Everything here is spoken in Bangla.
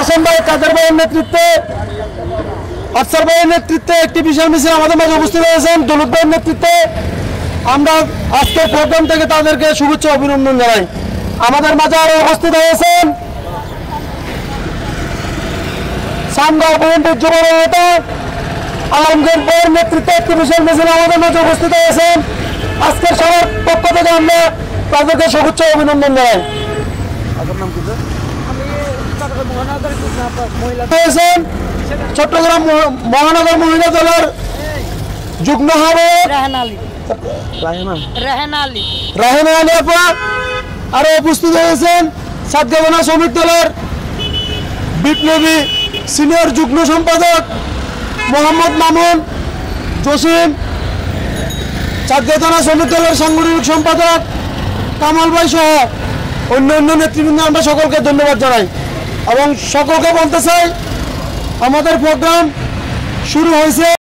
হাসান ভাই কাদের ভাইয়ের নেতৃত্বে আফসার ভাইয়ের নেতৃত্বে একটি বিশাল মিছিল আমাদের মাঝে উপস্থিত হয়েছেন। দৌলত ভাইয়ের নেতৃত্বে আমরা আজকে প্রোগ্রাম থেকে তাদেরকে শুভেচ্ছা অভিনন্দন জানাই। আমাদের মাঝে আরো উপস্থিত হয়েছেন সামগাঁও বিএনপির যুব নেতা আলমগীর ভাইয়ের নেতৃত্বে একটি বিশাল মিছিল আমাদের মাঝে উপস্থিত হয়েছেন। আজকের সবার পক্ষ থেকে আমরা তাদেরকে শুভেচ্ছা অভিনন্দন জানাই। চট্টগ্রাম মহানগর মহিলা দলের যুগ্ম আহ্বায়ক রাহেনা আলী আপা আরো উপস্থিত হয়েছেন সাতগাঁও শ্রমিক দলের বিপ্লবী সিনিয়র যুগ্ম সম্পাদক মোহাম্মদ মামুন জসিম, সাতগাঁও শ্রমিক দলের সাংগঠনিক সম্পাদক কামাল ভাই সহ অন্যান্য নেতৃবৃন্দ আমরা সকলকে ধন্যবাদ জানাই এবং সকলকে বলতে চাই আমাদের প্রোগ্রাম শুরু হয়েছে।